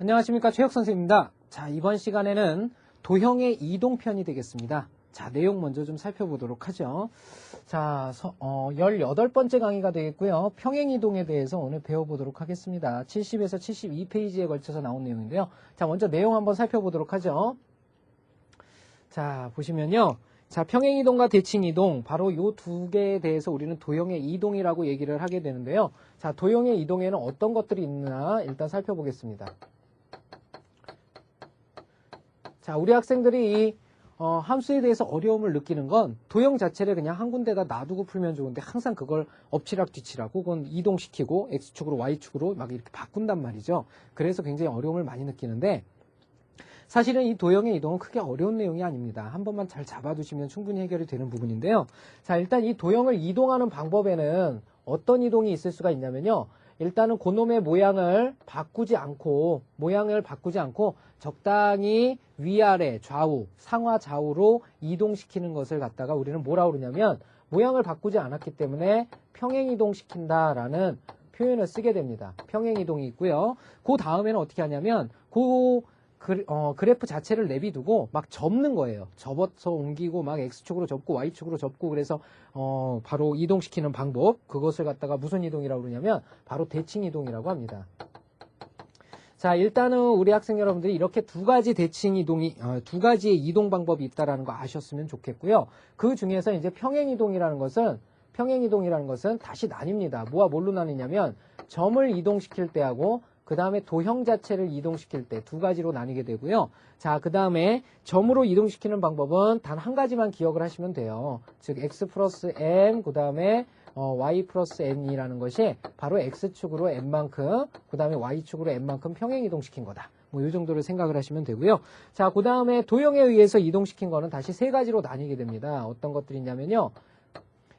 안녕하십니까, 최혁 선생님입니다. 자, 이번 시간에는 도형의 이동편이 되겠습니다. 자, 내용 먼저 좀 살펴보도록 하죠. 자, 18번째 강의가 되겠고요. 평행이동에 대해서 오늘 배워보도록 하겠습니다. 70에서 72페이지에 걸쳐서 나온 내용인데요. 자, 먼저 내용 한번 살펴보도록 하죠. 자, 보시면요. 자, 평행이동과 대칭이동, 바로 요 두 개에 대해서 우리는 도형의 이동이라고 얘기를 하게 되는데요. 자, 도형의 이동에는 어떤 것들이 있나 일단 살펴보겠습니다. 자, 우리 학생들이 이 함수에 대해서 어려움을 느끼는 건 도형 자체를 그냥 한 군데다 놔두고 풀면 좋은데 항상 그걸 엎치락뒤치락 혹은 이동시키고 X축으로 Y축으로 막 이렇게 바꾼단 말이죠. 그래서 굉장히 어려움을 많이 느끼는데 사실은 이 도형의 이동은 크게 어려운 내용이 아닙니다. 한 번만 잘 잡아두시면 충분히 해결이 되는 부분인데요. 자, 일단 이 도형을 이동하는 방법에는 어떤 이동이 있을 수가 있냐면요. 일단은 그놈의 모양을 바꾸지 않고 적당히 위아래 좌우 상하 좌우로 이동시키는 것을 갖다가 우리는 뭐라고 그러냐면 모양을 바꾸지 않았기 때문에 평행이동시킨다라는 표현을 쓰게 됩니다. 평행이동이 있고요. 그 다음에는 어떻게 하냐면 그래프 자체를 내비두고 막 접는 거예요. 접어서 옮기고 막 X축으로 접고 Y축으로 접고 그래서 바로 이동시키는 방법, 그것을 갖다가 무슨 이동이라고 그러냐면 바로 대칭 이동이라고 합니다. 자, 일단은 우리 학생 여러분들이 이렇게 두 가지 대칭 이동이 두 가지의 이동 방법이 있다라는 거 아셨으면 좋겠고요. 그 중에서 이제 평행이동이라는 것은 다시 나뉩니다. 뭐와 뭘로 나뉘냐면 점을 이동시킬 때하고 그 다음에 도형 자체를 이동시킬 때 두 가지로 나뉘게 되고요. 자, 그 다음에 점으로 이동시키는 방법은 단 한 가지만 기억을 하시면 돼요. 즉 x 플러스 m 그 다음에 y 플러스 n이라는 것이 바로 x축으로 n만큼 그 다음에 y축으로 n만큼 평행 이동시킨 거다. 뭐 이 정도를 생각을 하시면 되고요. 자, 그 다음에 도형에 의해서 이동시킨 거는 다시 세 가지로 나뉘게 됩니다. 어떤 것들이 있냐면요.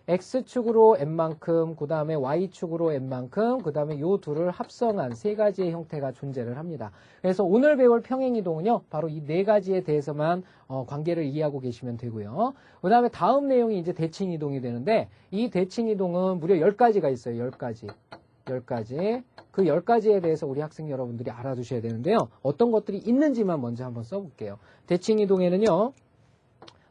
X축으로 n만큼, 그 다음에 Y축으로 n만큼, 그 다음에 요 둘을 합성한 세 가지의 형태가 존재를 합니다. 그래서 오늘 배울 평행이동은요, 바로 이 네 가지에 대해서만 관계를 이해하고 계시면 되고요. 그 다음에 다음 내용이 이제 대칭이동이 되는데, 이 대칭이동은 무려 10가지가 있어요. 10가지. 그 10가지에 대해서 우리 학생 여러분들이 알아두셔야 되는데요. 어떤 것들이 있는지만 먼저 한번 써볼게요. 대칭이동에는요,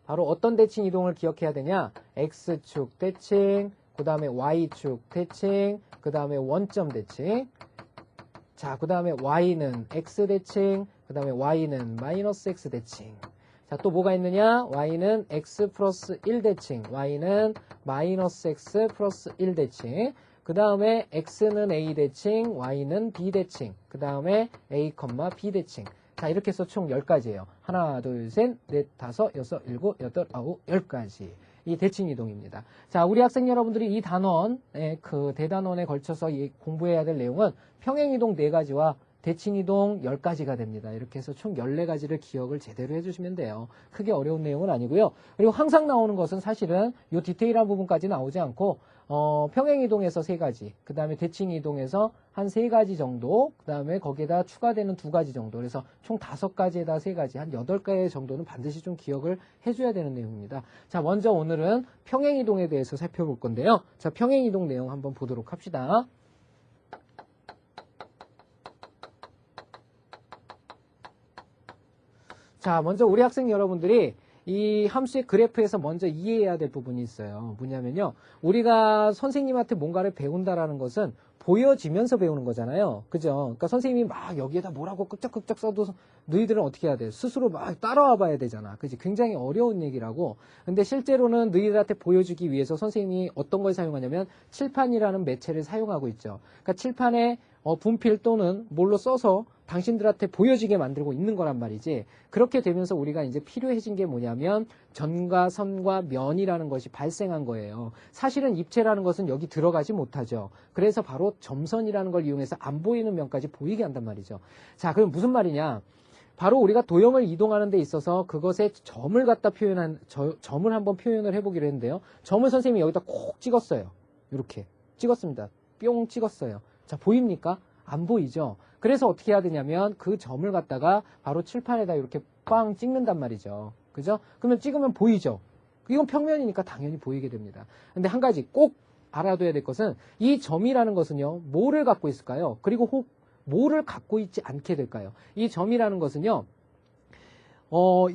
바로 어떤 대칭 이동을 기억해야 되냐? X축 대칭, 그 다음에 Y축 대칭, 그 다음에 원점 대칭. 자, 그 다음에 Y는 X 대칭, 그 다음에 Y는 마이너스 X 대칭. 자, 또 뭐가 있느냐? Y는 X 플러스 1 대칭, Y는 마이너스 X 플러스 1 대칭. 그 다음에 X는 A 대칭, Y는 B 대칭. 그 다음에 A, B 대칭. 자, 이렇게 해서 총 10가지예요. 하나, 둘, 셋, 넷, 다섯, 여섯, 일곱, 여덟, 아홉, 10가지. 이 대칭 이동입니다. 자, 우리 학생 여러분들이 이 단원, 그 대단원에 걸쳐서 공부해야 될 내용은 평행이동 4가지와 대칭이동 10가지가 됩니다. 이렇게 해서 총 14가지를 기억을 제대로 해주시면 돼요. 크게 어려운 내용은 아니고요. 그리고 항상 나오는 것은 사실은 이 디테일한 부분까지 나오지 않고 평행이동에서 3가지, 그 다음에 대칭이동에서 한 3가지 정도, 그 다음에 거기에다 추가되는 2가지 정도, 그래서 총 5가지에다 3가지, 한 8가지 정도는 반드시 좀 기억을 해줘야 되는 내용입니다. 자, 먼저 오늘은 평행이동에 대해서 살펴볼 건데요. 자, 평행이동 내용 한번 보도록 합시다. 자, 먼저 우리 학생 여러분들이 이 함수의 그래프에서 먼저 이해해야 될 부분이 있어요. 뭐냐면요. 우리가 선생님한테 뭔가를 배운다라는 것은 보여지면서 배우는 거잖아요. 그죠? 그러니까 선생님이 막 여기에다 뭐라고 끄적끄적 써도 너희들은 어떻게 해야 돼? 스스로 막 따라와 봐야 되잖아. 그지? 굉장히 어려운 얘기라고. 근데 실제로는 너희들한테 보여주기 위해서 선생님이 어떤 걸 사용하냐면 칠판이라는 매체를 사용하고 있죠. 그러니까 칠판에 분필 또는 뭘로 써서 당신들한테 보여지게 만들고 있는 거란 말이지. 그렇게 되면서 우리가 이제 필요해진 게 뭐냐면 전과 선과 면이라는 것이 발생한 거예요. 사실은 입체라는 것은 여기 들어가지 못하죠. 그래서 바로 점선이라는 걸 이용해서 안 보이는 면까지 보이게 한단 말이죠. 자, 그럼 무슨 말이냐? 바로 우리가 도형을 이동하는 데 있어서 그것에 점을 갖다 점을 한번 표현을 해보기로 했는데요. 점을 선생님이 여기다 콕 찍었어요. 이렇게 찍었습니다. 뿅 찍었어요. 자, 보입니까? 안 보이죠? 그래서 어떻게 해야 되냐면 그 점을 갖다가 바로 칠판에다 이렇게 빵 찍는단 말이죠. 그죠? 그러면 찍으면 보이죠? 이건 평면이니까 당연히 보이게 됩니다. 근데 한 가지 꼭 알아둬야 될 것은 이 점이라는 것은요, 뭐를 갖고 있을까요? 그리고 뭐를 갖고 있지 않게 될까요? 이 점이라는 것은요,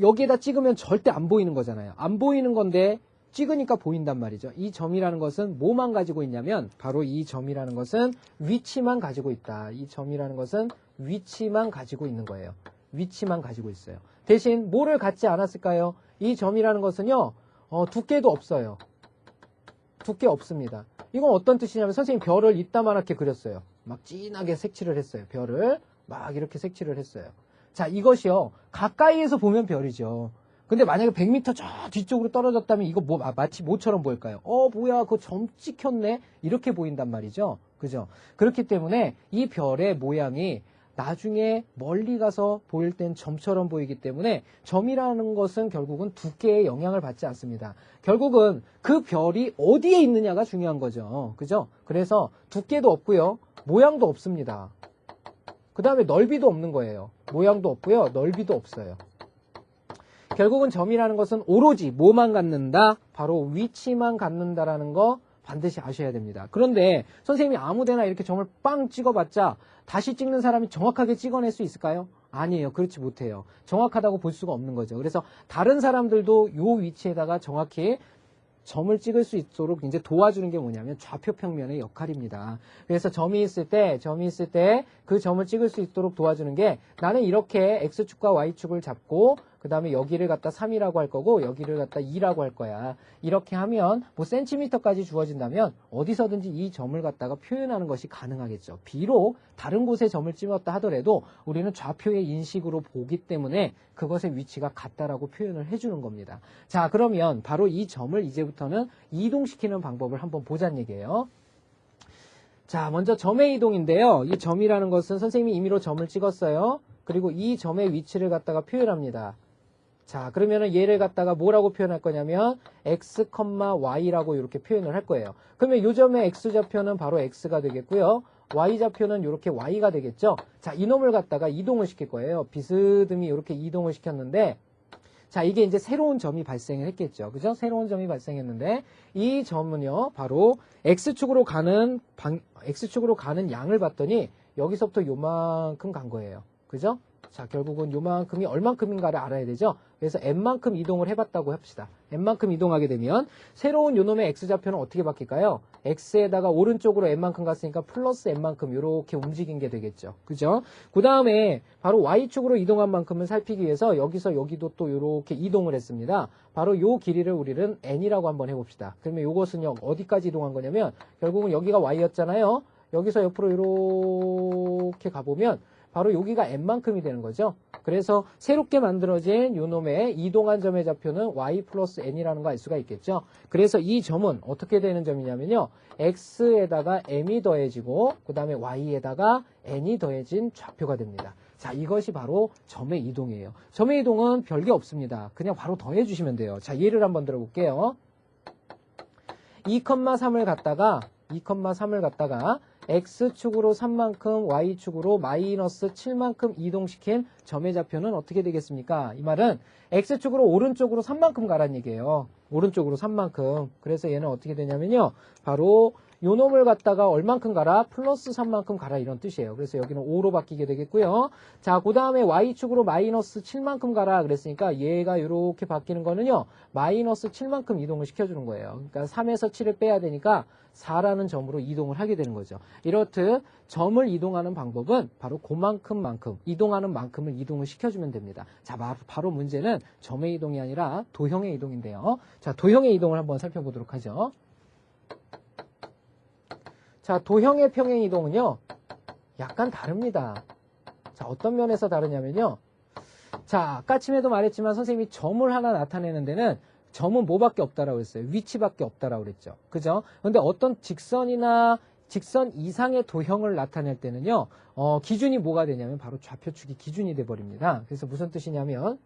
여기에다 찍으면 절대 안 보이는 거잖아요. 안 보이는 건데 찍으니까 보인단 말이죠. 이 점이라는 것은 뭐만 가지고 있냐면 바로 이 점이라는 것은 위치만 가지고 있다. 이 점이라는 것은 위치만 가지고 있는 거예요. 위치만 가지고 있어요. 대신 뭐를 갖지 않았을까요? 이 점이라는 것은요, 두께도 없어요. 두께 없습니다. 이건 어떤 뜻이냐면 선생님 별을 이따만하게 그렸어요. 막 진하게 색칠을 했어요. 별을 막 이렇게 색칠을 했어요. 자, 이것이요, 가까이에서 보면 별이죠. 근데 만약에 100m 저 뒤쪽으로 떨어졌다면 이거 뭐 마치 뭐처럼 보일까요? 뭐야, 그거 점 찍혔네? 이렇게 보인단 말이죠. 그죠? 그렇기 때문에 이 별의 모양이 나중에 멀리 가서 보일 땐 점처럼 보이기 때문에 점이라는 것은 결국은 두께에 영향을 받지 않습니다. 결국은 그 별이 어디에 있느냐가 중요한 거죠. 그죠? 그래서 두께도 없고요. 모양도 없습니다. 그 다음에 넓이도 없는 거예요. 모양도 없고요. 넓이도 없어요. 결국은 점이라는 것은 오로지 뭐만 갖는다? 바로 위치만 갖는다라는 거 반드시 아셔야 됩니다. 그런데 선생님이 아무데나 이렇게 점을 빵 찍어봤자 다시 찍는 사람이 정확하게 찍어낼 수 있을까요? 아니에요. 그렇지 못해요. 정확하다고 볼 수가 없는 거죠. 그래서 다른 사람들도 이 위치에다가 정확히 점을 찍을 수 있도록 이제 도와주는 게 뭐냐면 좌표 평면의 역할입니다. 그래서 점이 있을 때 그 점을 찍을 수 있도록 도와주는 게, 나는 이렇게 X축과 Y축을 잡고 그 다음에 여기를 갖다 3이라고 할 거고 여기를 갖다 2라고 할 거야. 이렇게 하면 뭐 센티미터까지 주어진다면 어디서든지 이 점을 갖다가 표현하는 것이 가능하겠죠. 비록 다른 곳에 점을 찍었다 하더라도 우리는 좌표의 인식으로 보기 때문에 그것의 위치가 같다라고 표현을 해주는 겁니다. 자, 그러면 바로 이 점을 이제부터는 이동시키는 방법을 한번 보자는 얘기예요. 자, 먼저 점의 이동인데요. 이 점이라는 것은 선생님이 임의로 점을 찍었어요. 그리고 이 점의 위치를 갖다가 표현합니다. 자, 그러면은 얘를 갖다가 뭐라고 표현할 거냐면 x, y라고 이렇게 표현을 할 거예요. 그러면 요 점의 x좌표는 바로 x가 되겠고요. y좌표는 이렇게 y가 되겠죠. 자, 이놈을 갖다가 이동을 시킬 거예요. 비스듬히 이렇게 이동을 시켰는데, 자, 이게 이제 새로운 점이 발생을 했겠죠. 그죠? 새로운 점이 발생했는데 이 점은요, 바로 x축으로 가는 양을 봤더니 여기서부터 요만큼 간 거예요. 그죠? 자, 결국은 요만큼이 얼만큼인가를 알아야 되죠. 그래서 n만큼 이동을 해봤다고 합시다. n만큼 이동하게 되면 새로운 요놈의 x좌표는 어떻게 바뀔까요? x에다가 오른쪽으로 n만큼 갔으니까 플러스 n만큼 이렇게 움직인 게 되겠죠. 그죠? 그 다음에 바로 y축으로 이동한 만큼을 살피기 위해서 여기서 여기도 또 이렇게 이동을 했습니다. 바로 요 길이를 우리는 n이라고 한번 해봅시다. 그러면 요것은요, 어디까지 이동한 거냐면 결국은 여기가 y였잖아요. 여기서 옆으로 이렇게 가보면 바로 여기가 n만큼이 되는 거죠. 그래서 새롭게 만들어진 요놈의 이동한 점의 좌표는 y 플러스 n이라는 거 알 수가 있겠죠. 그래서 이 점은 어떻게 되는 점이냐면요, x에다가 m이 더해지고 그 다음에 y에다가 n이 더해진 좌표가 됩니다. 자, 이것이 바로 점의 이동이에요. 점의 이동은 별게 없습니다. 그냥 바로 더해주시면 돼요. 자, 예를 한번 들어볼게요. 2,3을 갖다가 x축으로 3만큼 y축으로 마이너스 7만큼 이동시킨 점의 좌표는 어떻게 되겠습니까? 이 말은 x축으로 오른쪽으로 3만큼 가란 얘기예요. 오른쪽으로 3만큼. 그래서 얘는 어떻게 되냐면요, 바로 요 놈을 갖다가 얼만큼 가라? 플러스 3만큼 가라, 이런 뜻이에요. 그래서 여기는 5로 바뀌게 되겠고요. 자, 그 다음에 y축으로 마이너스 7만큼 가라 그랬으니까 얘가 이렇게 바뀌는 거는요, 마이너스 7만큼 이동을 시켜주는 거예요. 그러니까 3에서 7을 빼야 되니까 4라는 점으로 이동을 하게 되는 거죠. 이렇듯 점을 이동하는 방법은 바로 그만큼만큼, 이동하는 만큼을 이동을 시켜주면 됩니다. 자, 바로 문제는 점의 이동이 아니라 도형의 이동인데요. 자, 도형의 이동을 한번 살펴보도록 하죠. 자, 도형의 평행 이동은요, 약간 다릅니다. 자, 어떤 면에서 다르냐면요. 자, 아까쯤에도 말했지만 선생님이 점을 하나 나타내는 데는 점은 뭐밖에 없다라고 했어요? 위치밖에 없다라고 그랬죠. 그죠? 근데 어떤 직선이나 직선 이상의 도형을 나타낼 때는요, 기준이 뭐가 되냐면 바로 좌표축이 기준이 돼버립니다. 그래서 무슨 뜻이냐면,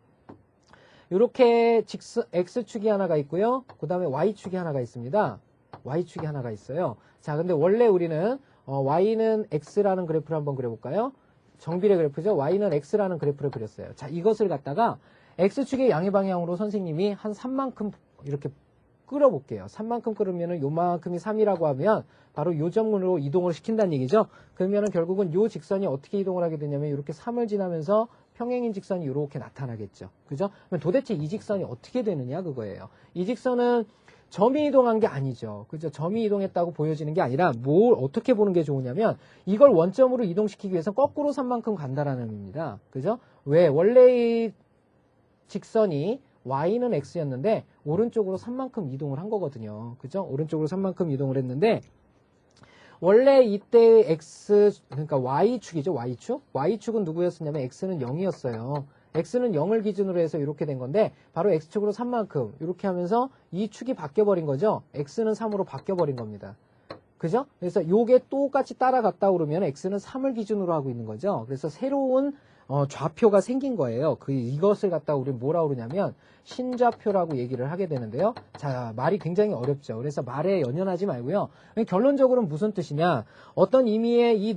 이렇게 X축이 하나가 있고요. 그 다음에 Y축이 하나가 있습니다. Y축이 하나가 있어요. 자, 근데 원래 우리는 Y는 X라는 그래프를 한번 그려볼까요? 정비례 그래프죠. Y는 X라는 그래프를 그렸어요. 자, 이것을 갖다가 X축의 양의 방향으로 선생님이 한 3만큼 이렇게 끌어볼게요. 3만큼 끌으면은 요만큼이 3이라고 하면 바로 요 점으로 이동을 시킨다는 얘기죠. 그러면은 결국은 요 직선이 어떻게 이동을 하게 되냐면 이렇게 3을 지나면서 평행인 직선이 이렇게 나타나겠죠. 그죠? 그럼 도대체 이 직선이 어떻게 되느냐 그거예요. 이 직선은 점이 이동한 게 아니죠. 그죠? 점이 이동했다고 보여지는 게 아니라 뭘 어떻게 보는 게 좋으냐면 이걸 원점으로 이동시키기 위해서 거꾸로 3만큼 간다라는 의미입니다. 그죠? 왜? 원래의 직선이 y는 x였는데 오른쪽으로 3만큼 이동을 한 거거든요. 그죠? 오른쪽으로 3만큼 이동을 했는데 원래 이때의 x 그러니까 y축이죠. y축. y축은 누구였었냐면 x는 0이었어요. x는 0을 기준으로 해서 이렇게 된 건데 바로 x축으로 3만큼 이렇게 하면서 이 축이 바뀌어버린 거죠. x는 3으로 바뀌어버린 겁니다. 그죠? 그래서 요게 똑같이 따라갔다 그러면 x는 3을 기준으로 하고 있는 거죠. 그래서 새로운 좌표가 생긴 거예요. 이것을 갖다가 우리 뭐라 그러냐면 신좌표라고 얘기를 하게 되는데요. 자, 말이 굉장히 어렵죠. 그래서 말에 연연하지 말고요. 결론적으로는 무슨 뜻이냐? 어떤 의미의 이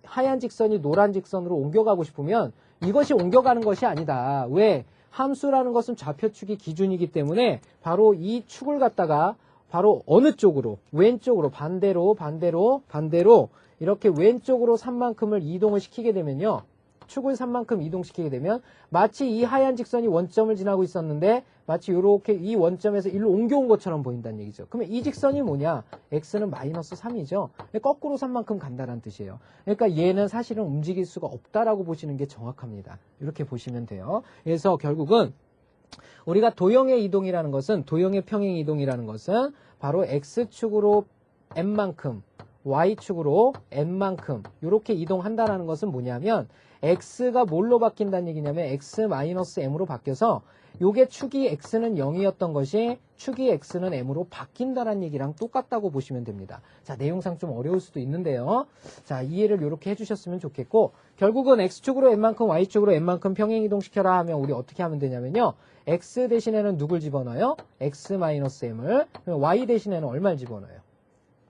하얀 직선이 노란 직선으로 옮겨가고 싶으면 이것이 옮겨가는 것이 아니다. 왜? 함수라는 것은 좌표축이 기준이기 때문에 바로 이 축을 갖다가 바로 어느 쪽으로? 왼쪽으로 반대로 이렇게 왼쪽으로 3만큼을 이동을 시키게 되면요. 축을 3만큼 이동시키게 되면 마치 이 하얀 직선이 원점을 지나고 있었는데 마치 이렇게 이 원점에서 일로 옮겨온 것처럼 보인다는 얘기죠. 그러면 이 직선이 뭐냐? x는 마이너스 3이죠. 거꾸로 3만큼 간다는 뜻이에요. 그러니까 얘는 사실은 움직일 수가 없다라고 보시는 게 정확합니다. 이렇게 보시면 돼요. 그래서 결국은 우리가 도형의 이동이라는 것은 도형의 평행 이동이라는 것은 바로 x축으로 n만큼 y축으로 n만큼 이렇게 이동한다는 것은 뭐냐면 x가 뭘로 바뀐다는 얘기냐면 x-m으로 바뀌어서 요게 축이 x는 0이었던 것이 축이 x는 m으로 바뀐다는 얘기랑 똑같다고 보시면 됩니다. 자, 내용상 좀 어려울 수도 있는데요. 자, 이해를 이렇게 해주셨으면 좋겠고 결국은 x축으로 n만큼 y축으로 n만큼 평행 이동시켜라 하면 우리 어떻게 하면 되냐면요. x 대신에는 누굴 집어넣어요? x-m을. 그럼 y 대신에는 얼마를 집어넣어요?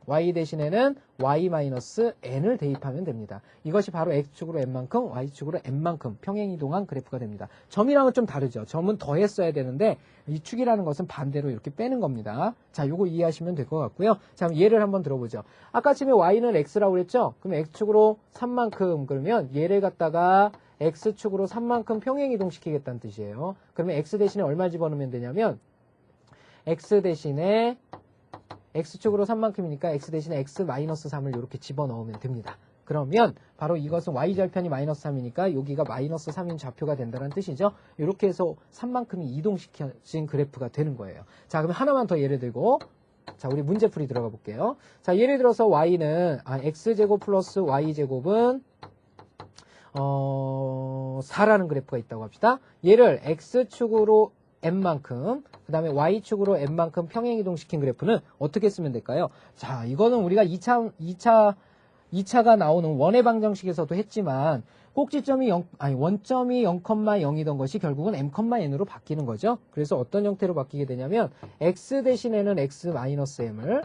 y 대신에는 y-n을 대입하면 됩니다. 이것이 바로 x축으로 n만큼 y축으로 n만큼 평행이동한 그래프가 됩니다. 점이랑은 좀 다르죠. 점은 더했어야 되는데 이 축이라는 것은 반대로 이렇게 빼는 겁니다. 자, 요거 이해하시면 될 것 같고요. 자, 그럼 예를 한번 들어보죠. 아까 처음에 y는 x라고 그랬죠? 그럼 x축으로 3만큼 그러면 얘를 갖다가 x축으로 3만큼 평행이동시키겠다는 뜻이에요. 그러면 x 대신에 얼마 집어넣으면 되냐면 x 대신에 x축으로 3만큼이니까 x 대신에 x-3을 이렇게 집어넣으면 됩니다. 그러면 바로 이것은 y절편이 마이너스 3이니까 여기가 마이너스 3인 좌표가 된다는 뜻이죠. 이렇게 해서 3만큼이 이동시켜진 그래프가 되는 거예요. 자, 그러면 하나만 더 예를 들고 자, 우리 문제풀이 들어가 볼게요. 자, 예를 들어서 y는 x제곱 플러스 y제곱은 4라는 그래프가 있다고 합시다. 얘를 x축으로 n만큼 그 다음에 y축으로 n만큼 평행이동시킨 그래프는 어떻게 쓰면 될까요? 자, 이거는 우리가 2차가 나오는 원의 방정식에서도 했지만 꼭지점이 원점이 0,0이던 것이 결국은 m,n으로 바뀌는 거죠. 그래서 어떤 형태로 바뀌게 되냐면 x 대신에는 x-m을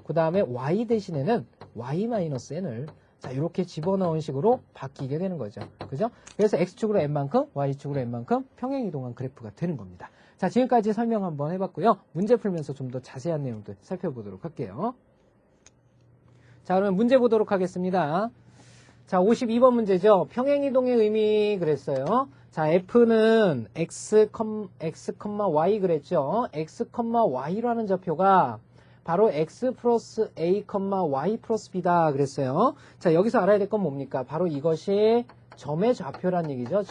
그 다음에 y 대신에는 y-n을 자, 이렇게 집어넣은 식으로 바뀌게 되는 거죠. 그죠? 그래서 x축으로 n만큼, y축으로 n만큼 평행이동한 그래프가 되는 겁니다. 자, 지금까지 설명 한번 해봤고요. 문제 풀면서 좀 더 자세한 내용들 살펴보도록 할게요. 자, 그러면 문제 보도록 하겠습니다. 자, 52번 문제죠. 평행이동의 의미 그랬어요. 자, f는 x, y 그랬죠. x, y라는 좌표가 바로 x 플러스 a, y 플러스 b다 그랬어요. 자, 여기서 알아야 될 건 뭡니까? 바로 이것이 점의 좌표란 얘기죠.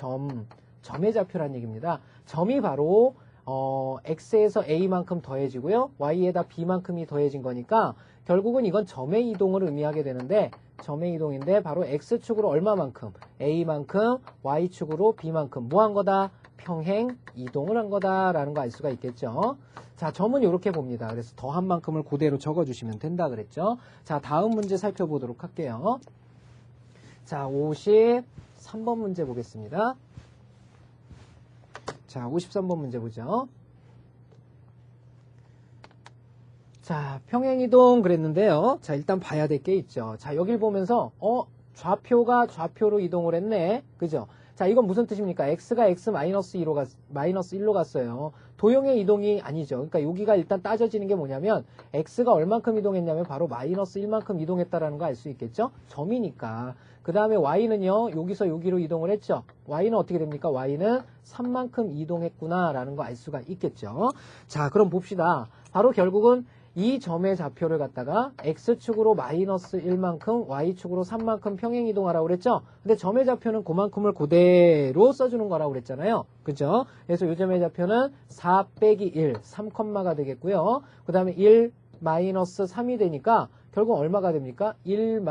점의 좌표란 얘기입니다. 점이 바로 x에서 a만큼 더해지고요. y에다 b만큼이 더해진 거니까 결국은 이건 점의 이동을 의미하게 되는데 점의 이동인데 바로 x축으로 얼마만큼? a만큼, y축으로 b만큼 뭐 한 거다? 평행 이동을 한 거다라는 거 알 수가 있겠죠. 자, 점은 이렇게 봅니다. 그래서 더한 만큼을 그대로 적어주시면 된다 그랬죠. 자, 다음 문제 살펴보도록 할게요. 자, 53번 문제 보겠습니다. 자, 53번 문제 보죠. 자, 평행이동 그랬는데요. 자, 일단 봐야 될 게 있죠. 자, 여길 보면서 좌표가 좌표로 이동을 했네. 그죠? 자, 이건 무슨 뜻입니까? x가 x-1로 갔어요. 도형의 이동이 아니죠. 그러니까 여기가 일단 따져지는 게 뭐냐면 x가 얼만큼 이동했냐면 바로 -1만큼 이동했다라는 거 알 수 있겠죠? 점이니까. 그 다음에 y는요. 여기서 여기로 이동을 했죠. y는 어떻게 됩니까? y는 3만큼 이동했구나라는 거 알 수가 있겠죠. 자, 그럼 봅시다. 바로 결국은 이 점의 좌표를 갖다가 x축으로 -1만큼, y축으로 3만큼 평행 이동하라고 그랬죠? 근데 점의 좌표는 그만큼을 그대로 써주는 거라고 그랬잖아요. 그죠? 그래서 이 점의 좌표는 4 빼기 1, 3컴마가 되겠고요. 그 다음에 1 마이너스 3이 되니까 결국 얼마가 됩니까? 1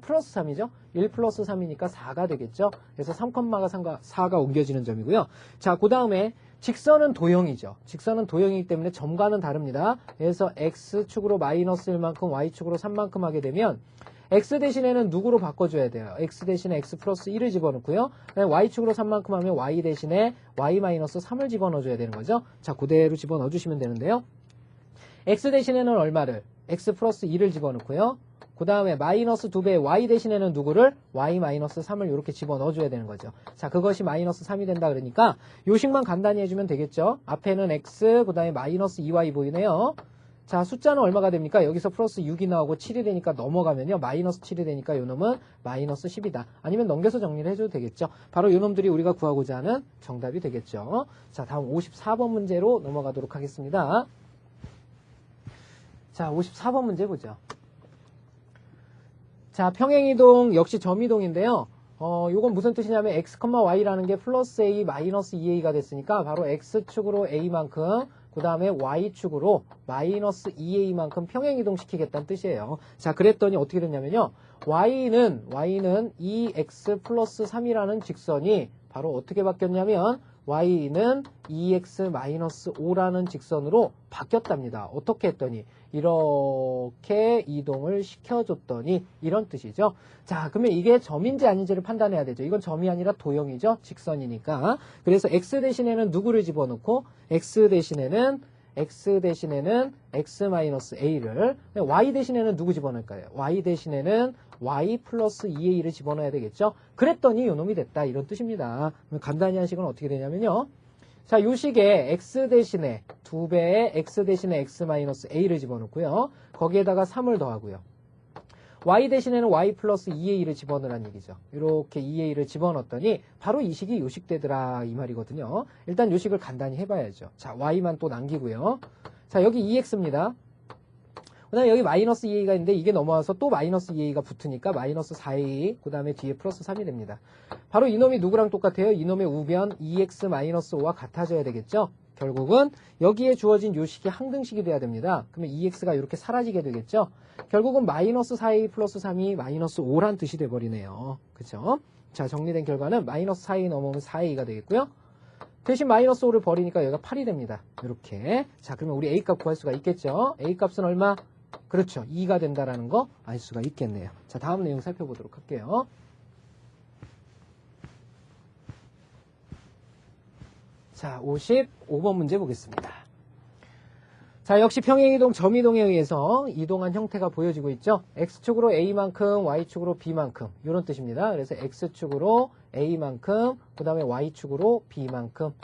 플러스 3이죠? 1 플러스 3이니까 4가 되겠죠? 그래서 3컴마가 4가 옮겨지는 점이고요. 자, 그 다음에 직선은 도형이죠. 직선은 도형이기 때문에 점과는 다릅니다. 그래서 x축으로 -1만큼, y축으로 3만큼 하게 되면 x 대신에는 누구로 바꿔줘야 돼요? x 대신에 x 플러스 1을 집어넣고요. y축으로 3만큼 하면 y 대신에 y-3을 집어넣어줘야 되는 거죠. 자, 그대로 집어넣어주시면 되는데요. x 대신에는 얼마를? x 플러스 2를 집어넣고요. 그 다음에 마이너스 2배 y 대신에는 누구를? y-3을 이렇게 집어넣어줘야 되는 거죠. 자, 그것이 마이너스 3이 된다 그러니까 요식만 간단히 해주면 되겠죠. 앞에는 x, 그 다음에 마이너스 2y 보이네요. 자, 숫자는 얼마가 됩니까? 여기서 플러스 6이 나오고 7이 되니까 넘어가면요. 마이너스 7이 되니까 요 놈은 마이너스 10이다. 아니면 넘겨서 정리를 해줘도 되겠죠. 바로 요 놈들이 우리가 구하고자 하는 정답이 되겠죠. 자, 다음 54번 문제로 넘어가도록 하겠습니다. 자, 54번 문제 보죠. 자, 평행이동 역시 점이동인데요. 요건 무슨 뜻이냐면 x, y라는 게 플러스 a, 마이너스 2a가 됐으니까 바로 x축으로 a만큼 그 다음에 y축으로 마이너스 2a만큼 평행이동 시키겠다는 뜻이에요. 자, 그랬더니 어떻게 됐냐면요. y는 2x 플러스 3이라는 직선이 바로 어떻게 바뀌었냐면 y는 2x-5라는 직선으로 바뀌었답니다. 어떻게 했더니 이렇게 이동을 시켜줬더니 이런 뜻이죠. 자, 그러면 이게 점인지 아닌지를 판단해야 되죠. 이건 점이 아니라 도형이죠. 직선이니까. 그래서 x 대신에는 누구를 집어넣고 x 대신에는 x-a를 y 대신에는 누구 집어넣을까요? y 대신에는 y 플러스 2a를 집어넣어야 되겠죠. 그랬더니 요놈이 됐다 이런 뜻입니다. 그럼 간단히 한 식은 어떻게 되냐면요. 자, 요 식에 x 대신에 2배의 x 대신에 x-a를 집어넣고요. 거기에다가 3을 더하고요. y 대신에는 y 플러스 2a를 집어넣으란 얘기죠. 이렇게 2a를 집어넣었더니 바로 이 식이 요 식 되더라 이 말이거든요. 일단 요 식을 간단히 해봐야죠. 자, y만 또 남기고요. 자, 여기 2x입니다. 그 다음에 여기 마이너스 2a가 있는데 이게 넘어와서 또 마이너스 2a가 붙으니까 마이너스 4a 그 다음에 뒤에 플러스 3이 됩니다. 바로 이놈이 누구랑 똑같아요? 이놈의 우변 2x-5와 같아져야 되겠죠? 결국은 여기에 주어진 요 식이 항등식이 돼야 됩니다. 그러면 2x가 이렇게 사라지게 되겠죠? 결국은 마이너스 4a 플러스 3이 마이너스 5란 뜻이 돼버리네요. 그쵸? 자, 정리된 결과는 마이너스 4a 넘어오면 4a가 되겠고요. 대신 마이너스 5를 버리니까 여기가 8이 됩니다. 이렇게. 자, 그러면 우리 a값 구할 수가 있겠죠? a값은 얼마? 그렇죠. 2가 된다라는 거 알 수가 있겠네요. 자, 다음 내용 살펴보도록 할게요. 자, 55번 문제 보겠습니다. 자, 역시 평행이동, 점이동에 의해서 이동한 형태가 보여지고 있죠. x축으로 a만큼, y축으로 b만큼 이런 뜻입니다. 그래서 x축으로 a만큼, 그 다음에 y축으로 b만큼.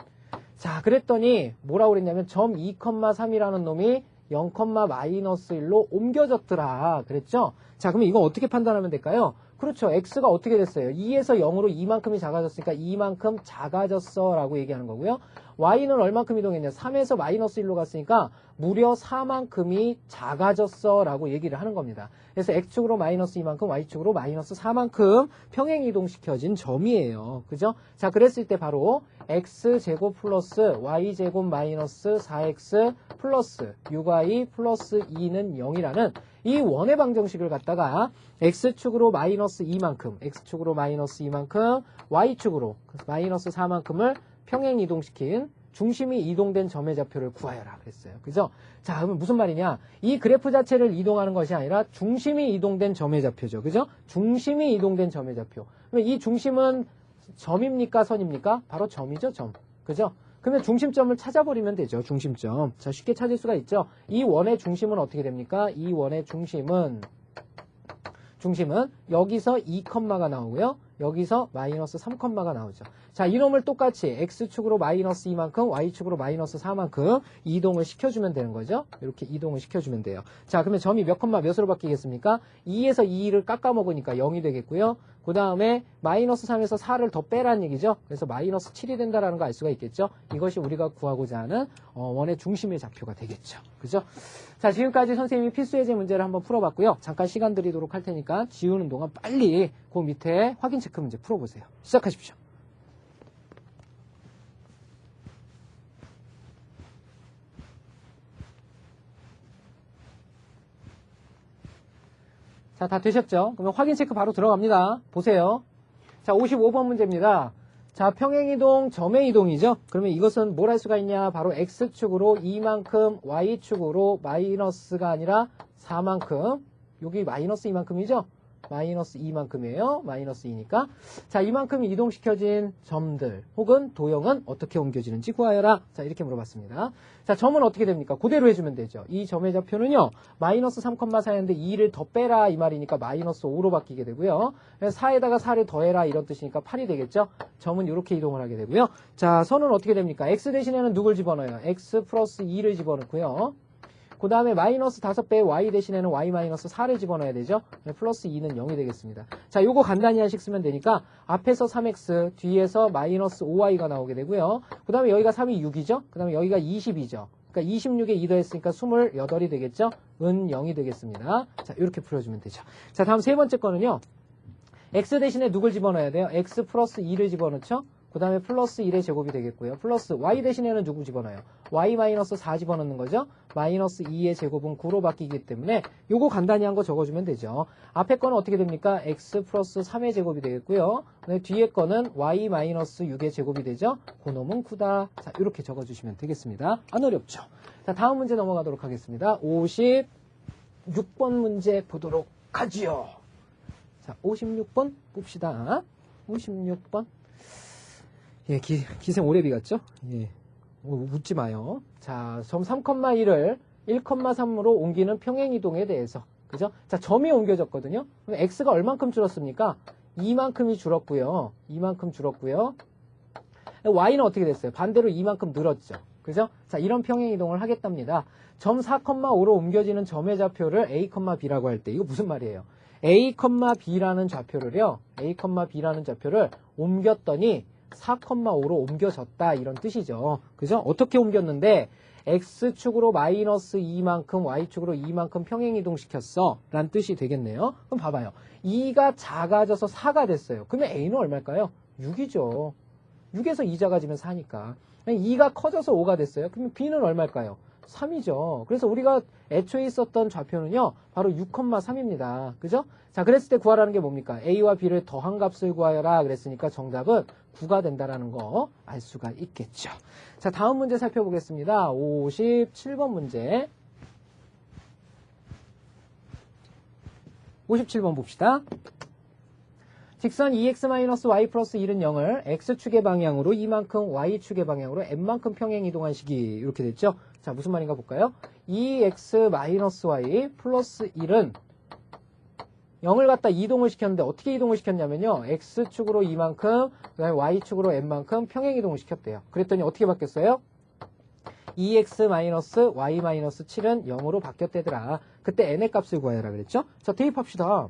자, 그랬더니 뭐라고 그랬냐면 점 2,3이라는 놈이 0,-1로 옮겨졌더라 그랬죠. 자, 그러면 이거 어떻게 판단하면 될까요? 그렇죠. x가 어떻게 됐어요? 2에서 0으로 2만큼이 작아졌으니까 2만큼 작아졌어 라고 얘기하는 거고요. y는 얼만큼 이동했냐? 3에서 마이너스 1로 갔으니까 무려 4만큼이 작아졌어 라고 얘기를 하는 겁니다. 그래서 x축으로 마이너스 2만큼, y축으로 마이너스 4만큼 평행 이동시켜진 점이에요. 그죠? 자, 그랬을 때 바로 x제곱 플러스 y제곱 마이너스 4x 플러스 6y 플러스 2는 0이라는 이 원의 방정식을 갖다가 x축으로 마이너스 2만큼, x축으로 마이너스 2만큼, y축으로 마이너스 4만큼을 평행 이동시킨 중심이 이동된 점의 좌표를 구하여라 그랬어요. 그죠? 자, 그러면 무슨 말이냐? 이 그래프 자체를 이동하는 것이 아니라 중심이 이동된 점의 좌표죠. 그죠? 중심이 이동된 점의 좌표. 그러면 이 중심은 점입니까? 선입니까? 바로 점이죠, 점. 그죠? 그러면 중심점을 찾아버리면 되죠. 중심점. 자, 쉽게 찾을 수가 있죠. 이 원의 중심은 어떻게 됩니까? 이 원의 중심은 여기서 2컴마가 나오고요. 여기서 마이너스 3컴마가 나오죠. 자, 이놈을 똑같이 x축으로 마이너스 2만큼, y축으로 마이너스 4만큼 이동을 시켜주면 되는 거죠. 이렇게 이동을 시켜주면 돼요. 자, 그러면 점이 몇 컴마 몇으로 바뀌겠습니까? 2에서 2를 깎아먹으니까 0이 되겠고요. 그 다음에 마이너스 3에서 4를 더 빼라는 얘기죠. 그래서 마이너스 7이 된다는 거 알 수가 있겠죠. 이것이 우리가 구하고자 하는 원의 중심의 좌표가 되겠죠. 그죠? 자, 지금까지 선생님이 필수예제 문제를 한번 풀어봤고요. 잠깐 시간 드리도록 할 테니까 지우는 동안 빨리 그 밑에 확인 체크 문제 풀어보세요. 시작하십시오. 자, 다 되셨죠? 그러면 확인 체크 바로 들어갑니다. 보세요. 자, 55번 문제입니다. 자, 평행이동, 점의 이동이죠? 그러면 이것은 뭘 할 수가 있냐? 바로 x축으로 2만큼, y축으로 마이너스가 아니라 4만큼. 여기 마이너스 2만큼이죠? 마이너스 2만큼이에요. 마이너스 2니까. 자, 이만큼 이동시켜진 점들 혹은 도형은 어떻게 옮겨지는지 구하여라. 자, 이렇게 물어봤습니다. 자, 점은 어떻게 됩니까? 그대로 해주면 되죠. 이 점의 좌표는요. 마이너스 3,4였는데 2를 더 빼라 이 말이니까 마이너스 5로 바뀌게 되고요. 4에다가 4를 더해라 이런 뜻이니까 8이 되겠죠. 점은 이렇게 이동을 하게 되고요. 자, 선은 어떻게 됩니까? x 대신에는 누굴 집어넣어요? x 플러스 2를 집어넣고요. 그 다음에 마이너스 5배의 y 대신에는 y 마이너스 4를 집어넣어야 되죠. 플러스 2는 0이 되겠습니다. 자, 요거 간단히 한식 쓰면 되니까 앞에서 3x, 뒤에서 마이너스 5y가 나오게 되고요. 그 다음에 여기가 3이 6이죠. 그 다음에 여기가 20이죠. 그러니까 26에 2 더했으니까 28이 되겠죠. 은 0이 되겠습니다. 자, 이렇게 풀어주면 되죠. 자, 다음 세 번째 거는요. x 대신에 누굴 집어넣어야 돼요? x 플러스 2를 집어넣죠. 그 다음에 플러스 1의 제곱이 되겠고요. 플러스 y 대신에는 누구 집어넣어요? y 마이너스 4 집어넣는 거죠. 마이너스 2의 제곱은 9로 바뀌기 때문에 요거 간단히 한 거 적어주면 되죠. 앞에 거는 어떻게 됩니까? x 플러스 3의 제곱이 되겠고요. 뒤에 거는 y 마이너스 6의 제곱이 되죠. 그놈은 9다. 자, 이렇게 적어주시면 되겠습니다. 안 어렵죠? 자, 다음 문제 넘어가도록 하겠습니다. 56번 문제 보도록 하지요. 자, 56번 봅시다. 56번. 예, 기생 오래비 같죠? 예. 웃지 마요. 자, 점 3,1을 1,3으로 옮기는 평행이동에 대해서. 그죠? 자, 점이 옮겨졌거든요. 그럼 x가 얼만큼 줄었습니까? 2만큼이 줄었고요. 2만큼 줄었고요. y는 어떻게 됐어요? 반대로 2만큼 늘었죠. 그죠? 자, 이런 평행이동을 하겠답니다. 점 4,5로 옮겨지는 점의 좌표를 a, b라고 할 때 이거 무슨 말이에요? a, b라는 좌표를요. a, b라는 좌표를 옮겼더니 4,5로 옮겨졌다 이런 뜻이죠. 그죠? 어떻게 옮겼는데 x축으로 마이너스 2만큼 y축으로 2만큼 평행이동시켰어 라는 뜻이 되겠네요. 그럼 봐봐요. 2가 작아져서 4가 됐어요. 그러면 a는 얼마일까요? 6이죠. 6에서 2 작아지면 4니까. 2가 커져서 5가 됐어요. 그러면 b는 얼마일까요? 3이죠. 그래서 우리가 애초에 있었던 좌표는요. 바로 6,3입니다. 그죠? 자, 그랬을 때 구하라는 게 뭡니까? a와 b를 더한 값을 구하여라 그랬으니까 정답은 9가 된다라는 거 알 수가 있겠죠. 자, 다음 문제 살펴보겠습니다. 57번 문제. 57번 봅시다. 직선 2x-y 플러스 1은 0을 x축의 방향으로 2만큼, y축의 방향으로 n만큼 평행 이동한 식이 이렇게 됐죠. 자, 무슨 말인가 볼까요? 2x-y 플러스 1은 0을 갖다 이동을 시켰는데 어떻게 이동을 시켰냐면요. x축으로 2만큼, 그 다음에 y축으로 n만큼 평행 이동을 시켰대요. 그랬더니 어떻게 바뀌었어요? 2x-y-7은 0으로 바뀌었대더라. 그때 n의 값을 구하여라 그랬죠? 자, 대입합시다.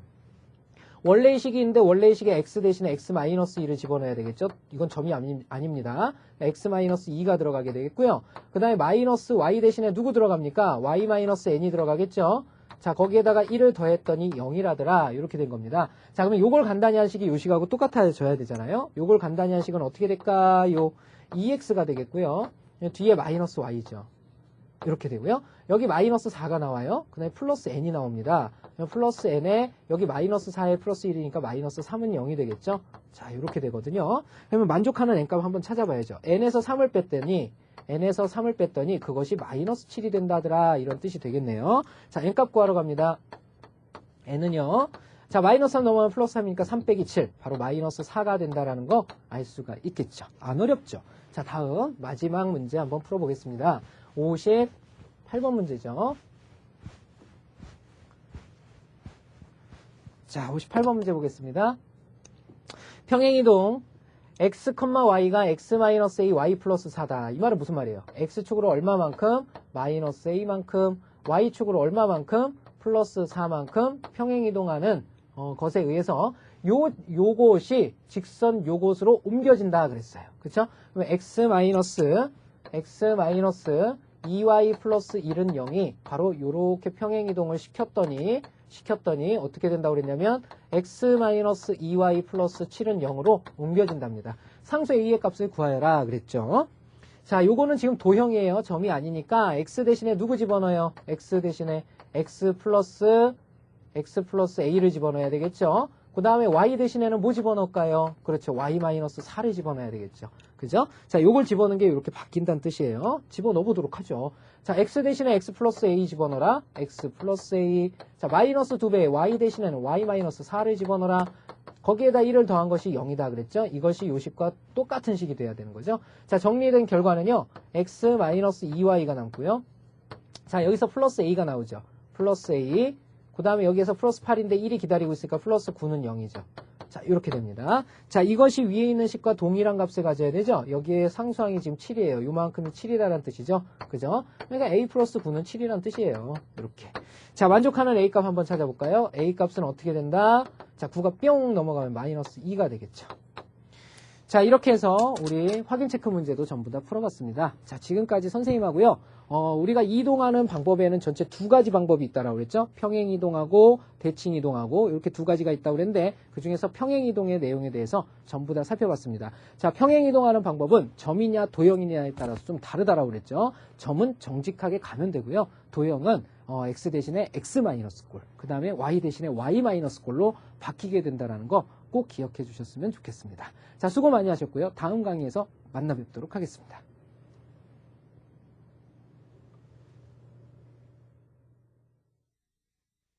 원래의 식인데 원래의 식에 x 대신에 x-1을 집어넣어야 되겠죠? 이건 점이 아닙니다. x-2가 들어가게 되겠고요. 그 다음에 마이너스 y 대신에 누구 들어갑니까? y-n이 들어가겠죠? 자, 거기에다가 1을 더했더니 0이라더라. 이렇게 된 겁니다. 자, 그러면 요걸 간단히 한 식이 요 식하고 똑같아져야 되잖아요. 요걸 간단히 한 식은 어떻게 될까요? 2x가 되겠고요. 뒤에 마이너스 y죠. 이렇게 되고요. 여기 마이너스 4가 나와요. 그 다음에 플러스 n이 나옵니다. 플러스 n에 여기 마이너스 4에 플러스 1이니까 마이너스 3은 0이 되겠죠. 자, 이렇게 되거든요. 그러면 만족하는 n값 한번 찾아봐야죠. n에서 3을 뺐더니 그것이 마이너스 7이 된다더라. 이런 뜻이 되겠네요. 자, n값 구하러 갑니다. n은요. 자, 마이너스 3 넘어가면 플러스 3이니까 3 빼기 7. 바로 마이너스 4가 된다라는 거 알 수가 있겠죠. 안 어렵죠. 자, 다음 마지막 문제 한번 풀어보겠습니다. 58번 문제죠. 자, 58번 문제 보겠습니다. 평행이동 x, y가 x-a, y 플러스 4다. 이 말은 무슨 말이에요? x축으로 얼마만큼? 마이너스 a만큼, y축으로 얼마만큼? 플러스 4만큼 평행이동하는 것에 의해서 요것이 직선 요것으로 옮겨진다 그랬어요. 그쵸? 그러면 x 마이너스 2y 플러스 1은 0이 바로 요렇게 평행이동을 시켰더니 어떻게 된다고 그랬냐면 x-2y 플러스 7은 0으로 옮겨진답니다. 상수 a의 값을 구하여라 그랬죠. 자, 요거는 지금 도형이에요. 점이 아니니까 x 대신에 누구 집어넣어요? x 대신에 x 플러스 a를 집어넣어야 되겠죠. 그 다음에 y 대신에는 뭐 집어넣을까요? 그렇죠. y-4를 집어넣어야 되겠죠. 그죠? 자, 요걸 집어넣는 게 이렇게 바뀐다는 뜻이에요. 집어넣어 보도록 하죠. 자, x 대신에 x 플러스 a 집어넣어라. x 플러스 a. 자, 마이너스 2배. y 대신에는 y-4를 집어넣어라. 거기에다 1을 더한 것이 0이다 그랬죠? 이것이 요식과 똑같은 식이 돼야 되는 거죠. 자, 정리된 결과는요. x-2y가 남고요. 자, 여기서 플러스 a가 나오죠. 플러스 a. 그 다음에 여기에서 플러스 8인데 1이 기다리고 있으니까 플러스 9는 0이죠. 자, 이렇게 됩니다. 자, 이것이 위에 있는 식과 동일한 값을 가져야 되죠. 여기에 상수항이 지금 7이에요. 요만큼이 7이라는 뜻이죠. 그죠? 그러니까 a 플러스 9는 7이라는 뜻이에요. 이렇게. 자, 만족하는 a 값 한번 찾아볼까요? a 값은 어떻게 된다? 자, 9가 뿅 넘어가면 마이너스 2가 되겠죠. 자, 이렇게 해서 우리 확인 체크 문제도 전부 다 풀어봤습니다. 자, 지금까지 선생님하고요. 우리가 이동하는 방법에는 전체 두 가지 방법이 있다라고 그랬죠. 평행 이동하고 대칭 이동하고 이렇게 두 가지가 있다고 그랬는데 그중에서 평행 이동의 내용에 대해서 전부 다 살펴봤습니다. 자, 평행 이동하는 방법은 점이냐 도형이냐에 따라서 좀 다르다라고 그랬죠. 점은 정직하게 가면 되고요. 도형은 x 대신에 x-꼴, 그 다음에 y 대신에 y-꼴로 바뀌게 된다는 거 꼭 기억해 주셨으면 좋겠습니다. 자, 수고 많이 하셨고요. 다음 강의에서 만나 뵙도록 하겠습니다.